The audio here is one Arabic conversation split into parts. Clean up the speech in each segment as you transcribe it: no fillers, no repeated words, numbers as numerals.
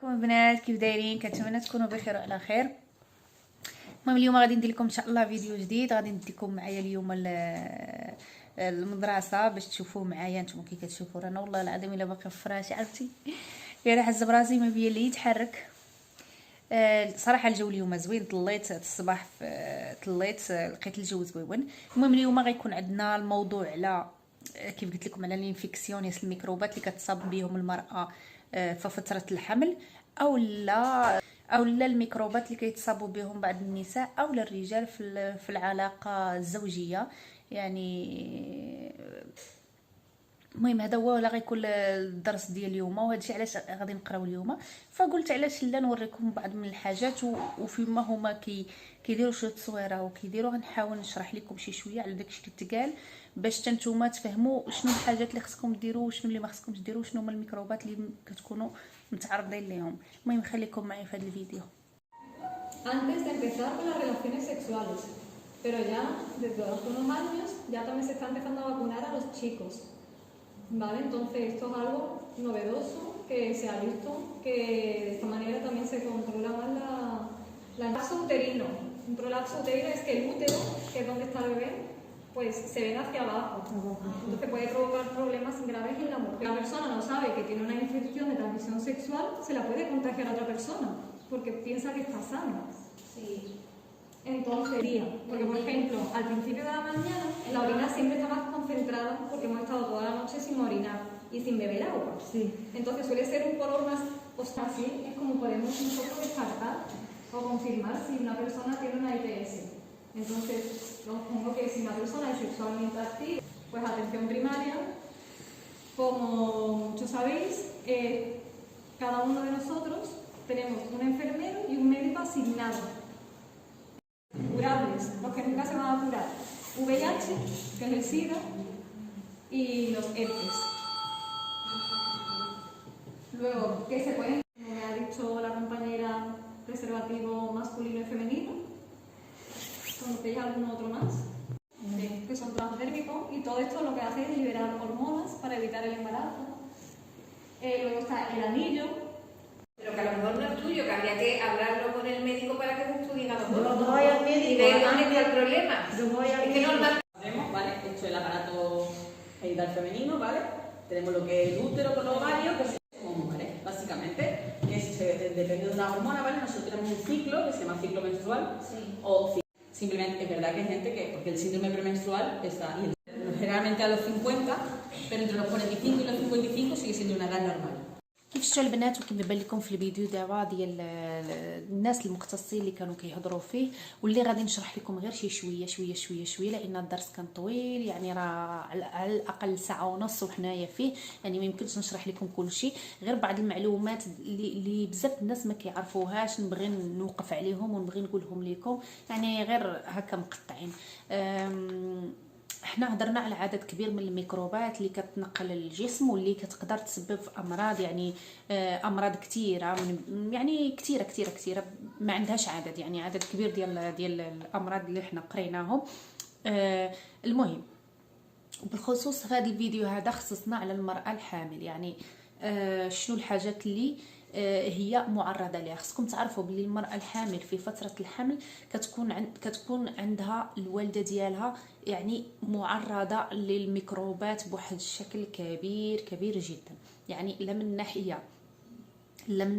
البنات كيف دايرين؟ كنتمنى تكونوا بخير وعلى خير. المهم اليوم غادي ندير لكم ان شاء الله فيديو جديد. غادي نديكم معايا اليوم المدرسه باش تشوفوه معايا نتوما كي كتشوفوا. رانا والله العظيم الا باقي في فراشي عرفتي غير حز براسي ما بيا اللي يتحرك. صراحه الجو اليوم زوين، طليت الصباح طليت لقيت الجو زوين. المهم اليوم غيكون عندنا الموضوع على كيف قلت لكم على الانفكسيونيس، الميكروبات اللي كتصاب بهم المراه في فتره الحمل، او لا الميكروبات اللي كيتصابوا بهم بعض النساء او الرجال في العلاقه الزوجيه يعني. المهم هذا هو ولا غيكون الدرس ديال اليوم، وهذا الشيء علاش غادي نقراو اليوم. فقلت علاش لا نوريكم بعض من الحاجات وفيما هما كيديروا شي تصويره وكيديروا. غنحاول نشرح لكم شي شويه على داكشي اللي تقال باش نتوما تفهموا شنو الحاجات اللي خصكم ديروا وشنو اللي ما خصكمش ديروا، شنو هما الميكروبات اللي كتكونوا متعرضين ليهم. المهم خليكم معي في هذا الفيديو. Antes de empezar con las relaciones sexuales, pero ya desde hace unos años ya también se está empezando a vacunar a los chicos, ¿vale? Entonces esto es algo novedoso que se ha visto, que de esta manera también se controla más la prolapso uterino. Un prolapso uterino es que el útero, que es donde está el bebé, pues se ven hacia abajo, entonces puede provocar problemas graves en la mujer. La persona no sabe que tiene una infección de transmisión sexual, se la puede contagiar a otra persona porque piensa que está sana. Sí. Entonces, porque por ejemplo, al principio de la mañana la orina siempre está más concentrada porque hemos estado toda la noche sin orinar y sin beber agua. Sí. Entonces suele ser un color más, o sea, así es como podemos nosotros descartar o confirmar si una persona tiene una ITS. Entonces, os pongo que si una persona es sexualmente activa, pues atención primaria, como muchos sabéis, cada uno de nosotros tenemos un enfermero y un médico asignado. Curables, los que nunca se van a curar. VIH, que es el SIDA, y los herpes. Luego, que se pueden, como me ha dicho la compañera, preservativo masculino y femenino. ¿Conocéis algún otro más? Sí, que son transdérmicos, y todo esto lo que hace es liberar hormonas para evitar el embarazo. Luego está el anillo. Pero que a lo mejor no es tuyo, que habría que hablarlo con el médico para que te estudien a los dos. Yo voy al médico. Y ver dónde está el problema. Yo voy al es que médico. normal. ¿Vale? Esto es el aparato genital femenino, ¿vale? Tenemos lo que es el útero con los ovarios, que son mujeres, básicamente. Que depende de una hormona, ¿vale? Nosotros tenemos un ciclo que se llama ciclo menstrual. Sí. Simplemente es verdad que hay gente que, porque el síndrome premenstrual está ahí, generalmente a los 50, pero entre los 45 y los 55 sigue siendo una edad normal. كيف شفتوا البنات وكيما بان لكم في الفيديو دابا ديال الناس المختصين اللي كانوا كيهضروا فيه، واللي غادي نشرح لكم غير شي شويه لان الدرس كان طويل يعني راه على الاقل ساعه ونص وحنايا فيه، يعني ما يمكنش نشرح لكم كل شيء. غير بعض المعلومات اللي بزاف الناس ما كيعرفوهاش نبغي نوقف عليهم ونبغي نقولهم لكم، يعني غير هكا مقطعين. احنا هضرنا على عدد كبير من الميكروبات اللي كتنقل للجسم واللي كتقدر تسبب في امراض، يعني امراض كثيره، يعني كثيره ما عندهاش عدد، يعني عدد كبير ديال الامراض اللي احنا قريناهم. المهم وبالخصوص في هذا الفيديو هذا خصصنا على المراه الحامل، يعني شنو الحاجات اللي هي معرضه لها. خصكم تعرفوا بلي المراه الحامل في فتره الحمل كتكون عندها الوالده ديالها يعني معرضه للميكروبات بواحد الشكل كبير جدا، يعني لا من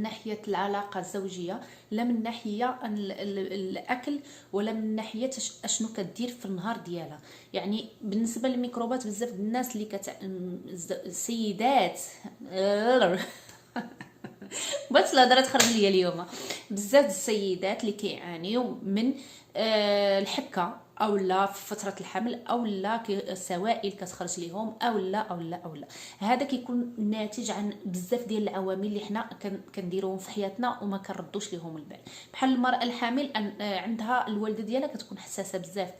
ناحيه العلاقه الزوجيه، لا من ناحيه الاكل، ولا من ناحيه اشنو كدير في النهار ديالها. يعني بالنسبه للميكروبات بزاف الناس اللي السيدات بس الهضره تخرج ليا اليوم، بزاف السيدات اللي كيعانيوا من الحكه او لا في فتره الحمل، او لا السوائل كتخرج ليهم، او لا هذا كيكون ناتج عن بزاف ديال العوامل اللي حنا كنديروهم في حياتنا وما كنردوش ليهم البال. بحال المراه الحامل عندها الوالده ديالها كتكون حساسه بزاف،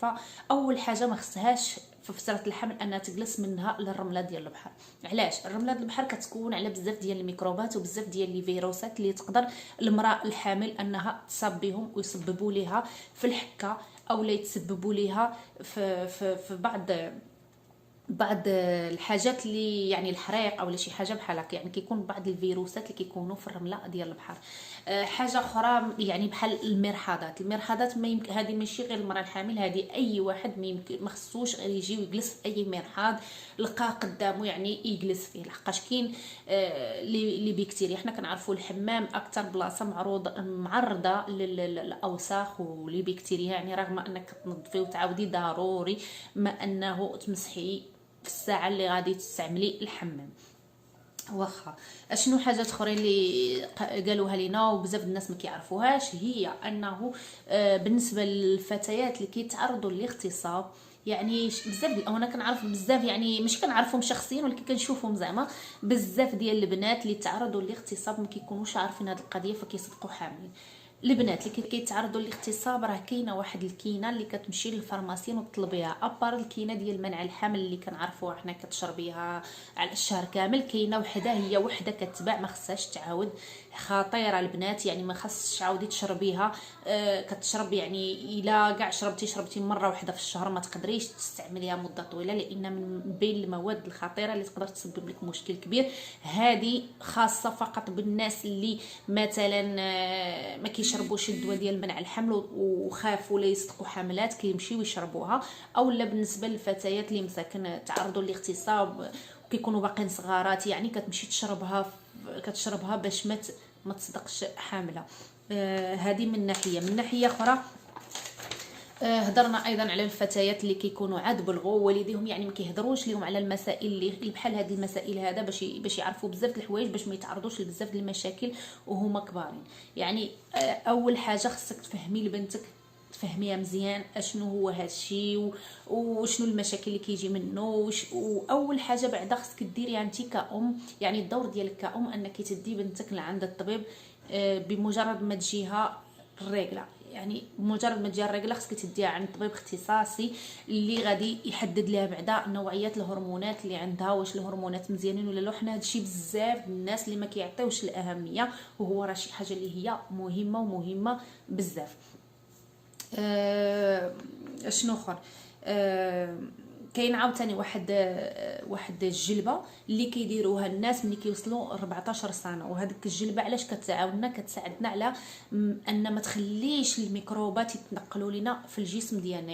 فاول حاجه ما خصهاش في فتره الحمل انها تجلس منها للرمله ديال البحر. علاش؟ الرمله ديال البحر كتكون على بزاف ديال الميكروبات وبزاف ديال لي فيروسات اللي تقدر المراه الحامل انها تصاب بهم ويسببوا لها في الحكه، او لا يتسببوا لها في بعض بعض الحاجات اللي يعني الحريق او شي حاجه بحال هكا، يعني كيكون بعض الفيروسات اللي كيكونوا في الرمله ديال البحر. حاجه اخرى يعني بحال المرحاضات ما يمكن، هذه ماشي غير المراه الحامل، هذه اي واحد ما يمكن ما خصوش غير يجي ويجلس في اي مرحاض لقى قدامه يعني يجلس فيه، لحقاش كاين لي بكتيريا. حنا كنعرفوا الحمام اكثر بلاصه معرضه للاوساخ ولي بكتيريا، يعني رغم انك تنظفي وتعاودي ضروري ما انه تمسحي في الساعه اللي غادي تستعملي الحمام. واخا اشنو حاجات اخرين اللي قالوها لينا وبزاف الناس ما كيعرفوهاش، هي انه بالنسبه للفتيات اللي كيتعرضوا للاغتصاب، يعني بزاف انا كنعرف بزاف، يعني مش كنعرفهم شخصيا ولكن كنشوفهم زعما بزاف ديال البنات اللي تعرضوا للاغتصاب ما كيكونوش عارفين هذه القضيه فكيصدقوا حاملين. البنات اللي كيتعرضوا للاغتصاب راه كاينه واحد الكينه اللي كتمشي للفارماسيين وتطلبيها، ابار الكينه ديال منع الحمل اللي كنعرفوها حنا كتشربيها على الشهر كامل، كاينه وحده هي وحده كتباع ما خصهاش تعاود، خطيره البنات، يعني ما خصش تعاودي تشربيها. كتشرب يعني الا كاع شربتي مره واحده في الشهر ما تقدريش تستعمليها مده طويله، لان من بين المواد الخطيره اللي تقدر تسبب لك مشكل كبير. هذه خاصه فقط بالناس اللي مثلا ما كيشربوش الدواء ديال منع الحمل وخافوا لا يصدقوا حاملات كيمشيو يشربوها، او لا بالنسبه للفتيات اللي مساكن تعرضوا للاغتصاب وكيكونوا باقيين صغارات، يعني كتمشي كتشربها باش ما تصدقش حامله. هذه من ناحيه اخرى. هضرنا ايضا على الفتيات اللي كيكونوا عاد بلغوا والديهم، يعني ما كيهضروش لهم على المسائل اللي بحال هذه المسائل هذا باش يعرفوا بزاف الحوايج باش ما يتعرضوش لبزاف المشاكل وهما كبارين. يعني اول حاجه خصك تفهمي لبنتك، تفهميها مزيان اشنو هو هذا الشيء وشنو المشاكل اللي كيجي منه واول حاجه بعدا خصك ديريها انت كأم، يعني الدور ديالك كأم انك تدي بنتك لعند الطبيب بمجرد ما تجيها الرجله، يعني بمجرد ما تجي الرجله خصك تديها عند طبيب اختصاصي اللي غادي يحدد لها بعدا نوعيات الهرمونات اللي عندها، واش الهرمونات مزيانين ولا لا. حنا هادشي بزاف الناس اللي ما كيعطيوش الاهميه، وهو راه شي حاجه اللي هي مهمه بزاف. شنو اخر؟ كاين عاوتاني واحد الجلبه اللي كيديروها الناس ملي كيوصلوا 14 سنه، وهذيك الجلبه علاش كتساعدنا على ان ما تخليش الميكروبات يتنقلوا لنا في الجسم ديالنا،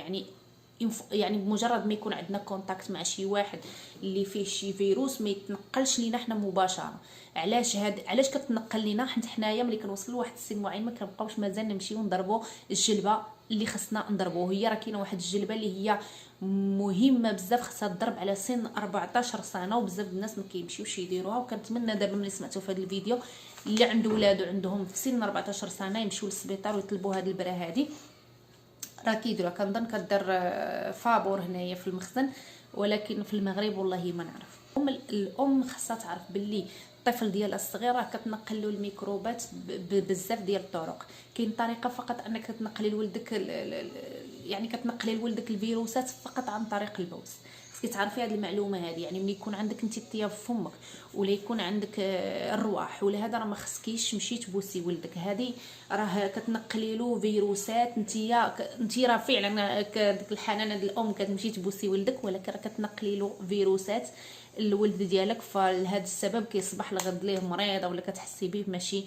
يعني بمجرد ما يكون عندنا كونتاكت مع شي واحد اللي فيه شي فيروس ما يتنقلش لينا حنا مباشره. علاش كتنقل لينا؟ حيت حنايا ملي كنوصلوا لواحد السن معين ما كنبقاوش مازال نمشيو نضربوا الجلبه اللي خصنا نضربوه. هي راه كاينه واحد الجلبه اللي هي مهمه بزاف، خصها تضرب على سن 14 سنه وبزاف الناس ما كيمشيوش يديروها. وكنتمنى دابا ملي سمعتوا في هذا الفيديو اللي عنده ولادو عندهم في سن 14 سنه يمشيو للسبيطار ويطلبوا هذه البرا هذه، راه كيديروها. كنظن كدار فابور هنايا في المخزن، ولكن في المغرب والله ما نعرف. الام خاصها تعرف باللي الطفل ديالها الصغير راه كتنقل له الميكروبات بزاف ديال الطرق. كاين طريقه فقط انك تنقلي لولدك يعني كتنقلي لولدك الفيروسات فقط عن طريق البوس. خصك تعرفي هذه المعلومه هذه، يعني ملي يكون عندك انت الطياب في فمك ولا يكون عندك الرواح ولا هذا راه ما خصكيش تمشي تبوسي ولدك، هذه راه كتنقلي له فيروسات. انت راه فعلا ديك الحنانه ديال الام كتمشي تبوسي ولدك، ولكن راه كتنقلي له فيروسات الولد ديالك، فلهذا السبب كيصبح الغد ليه مريض ولا كتحسي به ماشي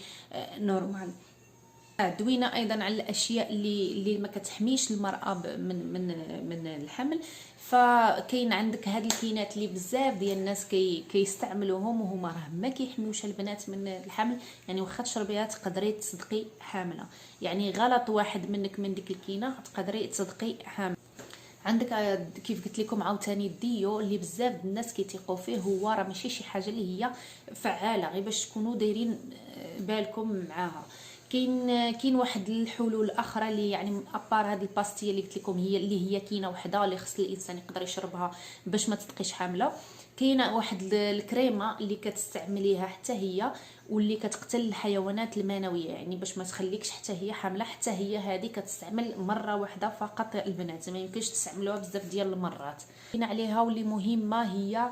نورمال. دوينا ايضا على الاشياء اللي ما كتحميش المراه من الحمل. فكاين عندك هاد الكينات اللي بزاف ديال الناس كيستعملوهم وهما راه ما كيحميوش البنات من الحمل، يعني واخا تشربيها تقدري تصدقي حامله، يعني غلط واحد منك من ديك الكينه تقدري تصدقي حامله. عندك كيف قلت لكم عاوتاني الديو اللي بزاف الناس كيثيقوا فيه، هو راه ماشي شي حاجه اللي هي فعاله، غير باش تكونوا دايرين بالكم معاها. كاين واحد الحلول الاخرى اللي يعني ابار هذه الباستيه اللي قلت لكم هي اللي هي كاينه وحده اللي خص الانسان يقدر يشربها باش ما تبقيش حامله. كاينه واحد الكريمه اللي كتستعمليها حتى هي واللي كتقتل الحيوانات المنويه، يعني باش ما تخليكش حتى هي حامله. حتى هي هذه كتستعمل مره واحده فقط البنات، ما يمكنش تستعملوها بزاف ديال المرات. كاين عليها واللي مهمه هي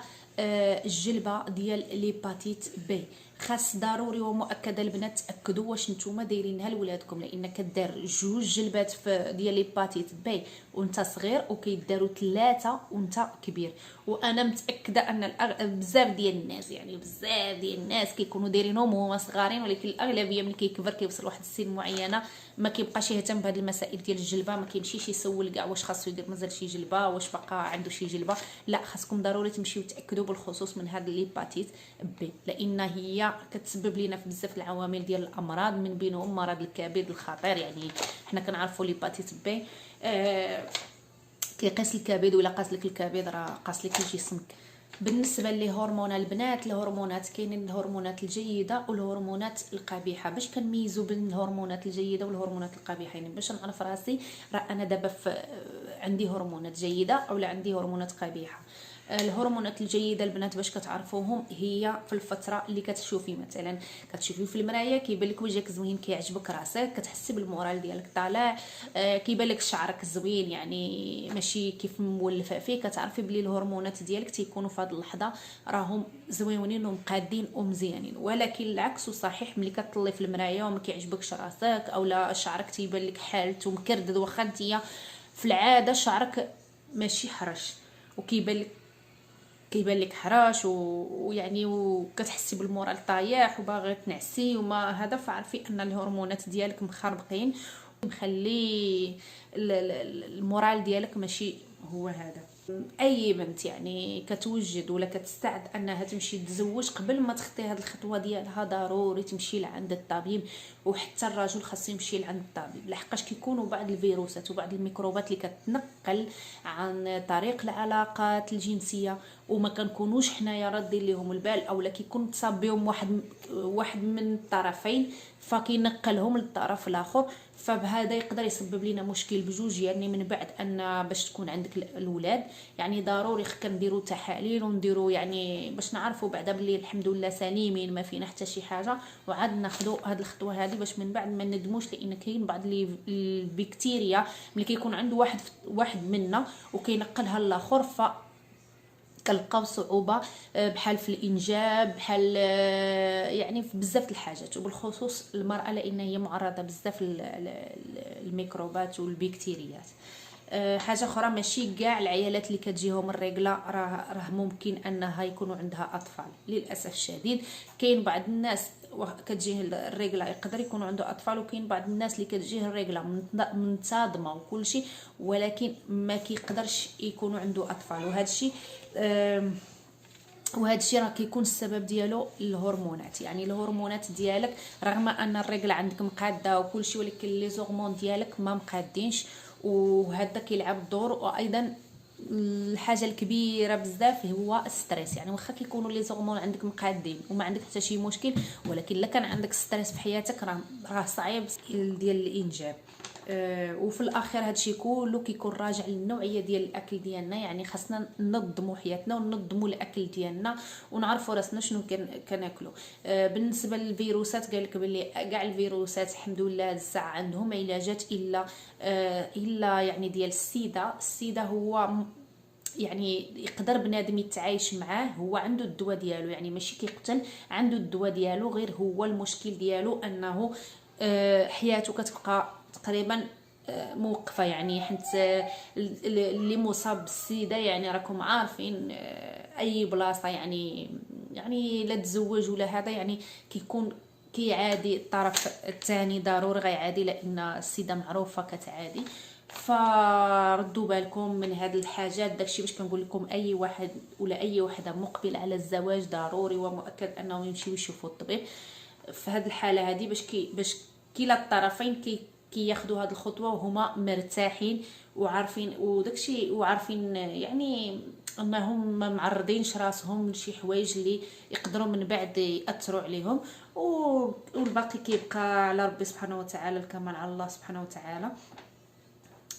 الجلبه ديال ليباتيت بي. خاص ضروري ومؤكده البنات تاكدوا واش نتوما دايرينها لولادكم، لان كدار 2 جلبات ديال ليباتيت بي وانت صغير وكيداروا 3 وانت كبير. وانا متاكده ان بزاف ديال الناس، يعني بزاف ديال الناس كيكونوا دايرينهم وهما صغارين، ولكن الاغلبيه ملي كيكبر كيوصل لواحد السن معينه ما كيبقاش يهتم بهذه المسائل ديال الجلبه، ما كيمشيش يسول كاع واش خاصو يدير مازال شي جلبه، واش باقا عنده شي جلبه. لا، خاصكم ضروري تمشيو تاكدوا بالخصوص من هذه ليباتيت بي، لان هي كتسبب لنا في بزاف العوامل ديال الامراض، من بينهم مرض الكبد الخطير. يعني حنا كنعرفوا ليباتيت بي كيقيس الكبد، ولا قاس لك الكبد راه قاس لك جسمك. بالنسبه لهرمون البنات، الهرمونات كاينين الهرمونات الجيده والهرمونات القبيحه. باش كنميزوا بين الهرمونات الجيده والهرمونات القبيحه؟ يعني باش نعرف راسي راه انا دابا عندي هرمونات جيده او لا عندي هرمونات قبيحه. الهرمونات الجيده البنات باش كتعرفوهم هي في الفتره اللي كتشوفي، مثلا كتشوفي في المرايه كيبان لك وجهك زوين، كيعجبك راسك، كتحسي بالمورال ديالك طالع، كيبان لك شعرك زوين، يعني ماشي كيف مولفه فيه، كتعرفي بلي الهرمونات ديالك تيكونوا في هذه اللحظه راهم زوينين ومقادين ومزيانين. ولكن العكس صحيح، ملي كتطلي في المرايه وما كيعجبكش راسك او لا شعرك تيبان لك حالته مكردد، واخا نتيا في العاده شعرك ماشي حرش وكيبان لك حراش ويعني وكتحسي بالمورال طايح وباغي تنعسي وما هذا، فعرفي ان الهرمونات ديالك مخربقين ومخلي المورال ديالك ماشي هو هذا. اي بنت يعني كتوجد ولا كتستعد انها تمشي تتزوج، قبل ما تخطي هذه الخطوه ديالها ضروري تمشي لعند الطبيب، وحتى الرجل خاصو يمشي لعند الطبيب، لحقاش كيكونوا بعض الفيروسات وبعض الميكروبات اللي كتنقل عن طريق العلاقات الجنسيه وما كنكونوش حنايا رادين ليهم البال، اولا كيكون تصاب بهم واحد من الطرفين فكينقلهم للطرف الاخر، فبهذا يقدر يسبب لنا مشكل بجوج. يعني من بعد ان باش تكون عندك الاولاد يعني ضروري كنديروا تحاليل ونديروا يعني باش نعرفوا بعدا بلي الحمد لله سليمين ما فينا حتى شي حاجه، وعاد ناخذوا هذه الخطوه هذه باش من بعد ما ندموش، لان كاين بعض البكتيريا ملي كيكون عنده واحد منا وكينقلها للاخر ف كنلقاو صعوبه بحال في الانجاب، بحال يعني في بزاف الحاجات، وبالخصوص المراه لان هي معرضه بزاف الميكروبات والبكتيريات. حاجه اخرى، ماشي كاع العيالات اللي كتجيهم الرجله راه ممكن انها يكونوا عندها اطفال، للاسف الشديد. كاين بعض الناس كتجيه الرجله يقدر يكونوا عنده اطفال، وكاين بعض الناس اللي كتجيه الرجله منتظمه وكل شيء ولكن ما كيقدرش يكونوا عنده اطفال، وهذا الشيء راه كيكون السبب ديالو الهرمونات. يعني الهرمونات ديالك رغم ان الرجل عندك مقاده وكل شيء، ولكن لي زورمون ديالك ما مقادينش، وهذا كيلعب دور. وايضا الحاجه الكبيره بزاف هو الستريس. يعني واخا كيكونوا لي زورمون عندك مقادين وما عندك حتى شي مشكل، ولكن الا كان عندك ستريس في حياتك راه صعيب ديال الانجاب. وفي الاخير هادشي كله كيكون راجع للنوعيه ديال الاكل ديالنا. يعني خاصنا ننظموا حياتنا وننظموا الاكل ديالنا ونعرفوا راسنا شنو كناكلوا. بالنسبه للفيروسات قال لك بلي كاع الفيروسات الحمد لله الساعه عندهم علاجات الا يعني ديال السيده هو يعني يقدر بنادم يتعايش معاه، هو عنده الدواء ديالو، يعني ماشي كيقتل، عنده الدواء ديالو، غير هو المشكل ديالو انه حياته كتبقى تقريبا موقفه. يعني حيت اللي مصاب بالسيده يعني راكم عارفين اي بلاصه يعني لا تزوج ولا هذا يعني كيكون كيعادي الطرف الثاني، ضروري غيعادي لان السيده معروفه كتعادي. فردوا بالكم من هاد الحاجات. داكشي باش كنقول لكم اي واحد ولا اي وحده مقبل على الزواج ضروري ومؤكد انهم يمشيو يشوفوا الطبيب في هاد الحاله هذه، باش كلا الطرفين كياخذوا هاد الخطوه وهما مرتاحين وعارفين وداكشي وعارفين يعني انهم ما معرضينش راسهم لشي حوايج اللي يقدروا من بعد ياثروا عليهم، والباقي كيبقى على ربي سبحانه وتعالى، الكمال على الله سبحانه وتعالى.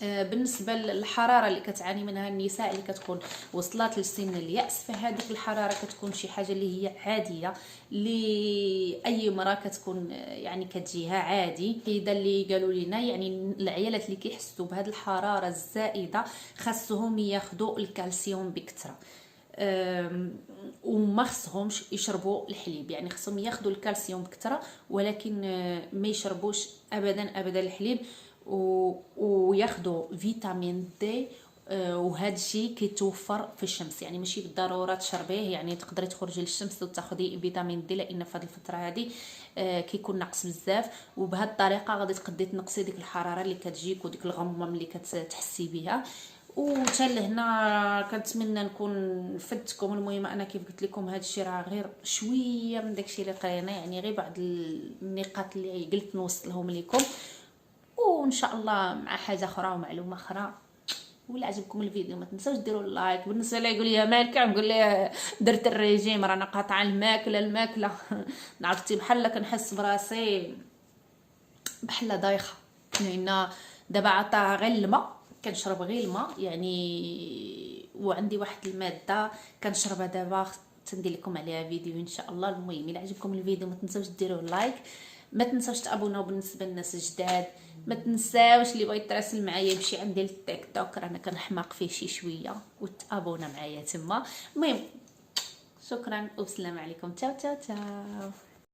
بالنسبه للحراره اللي كتعاني منها النساء اللي كتكون وصلت لسن الياس، فهذيك الحراره كتكون شي حاجه اللي هي عاديه لاي مراه كتكون يعني كتجيها عادي. اذا اللي قالوا لنا يعني العيالات اللي كيحسوا بهذه الحراره الزائده خاصهم ياخذوا الكالسيوم بكثره. وما خصهمش يشربوا الحليب، يعني خصهم ياخذوا الكالسيوم بكثره، ولكن ما يشربوش ابدا ابدا الحليب، وياخذوا فيتامين دي. وهذا الشيء كيتوفر في الشمس، يعني ماشي بالضروره تشربيه، يعني تقدري تخرجي للشمس وتاخذي فيتامين دي، لان في هذه الفتره هذه كيكون ناقص بزاف، وبهذه الطريقه غادي تقدري تنقصي ديك الحراره اللي كتجيك وديك الغمه ملي كتحسي بها. وحتى لهنا كنتمنى نكون فدتكم. المهم انا كيف قلت لكم هذا الشيء راه غير شويه من داكشي اللي قرينا، يعني غير بعض النقاط اللي قلت نوصلهم لكم، وان شاء الله مع حاجه اخرى ومعلومه اخرى. ولا عجبكم الفيديو ما تنساوش ديروا اللايك. بالنسبه لي يقول لي مالكه، نقول ليه درت الريجيم، رانا قاطعه الماكله عرفتي بحال كنحس براسي بحال دايخه، لان دابا عطاها غير الماء، كنشرب غير الماء يعني، وعندي واحد الماده كنشربها دابا تندير لكم عليها فيديو ان شاء الله. المهم الا عجبكم الفيديو ما تنساوش ديروا لايك، ما تنساوش تابوناو بالنسبه للناس الجداد، ما تنساوش اللي بغى يتراسل معايا يمشي عندي للتيك توك رانا كنحماق فيه شي شويه وتابونا معايا تما. المهم شكرا والسلام عليكم، تشاو تشاو تشاو.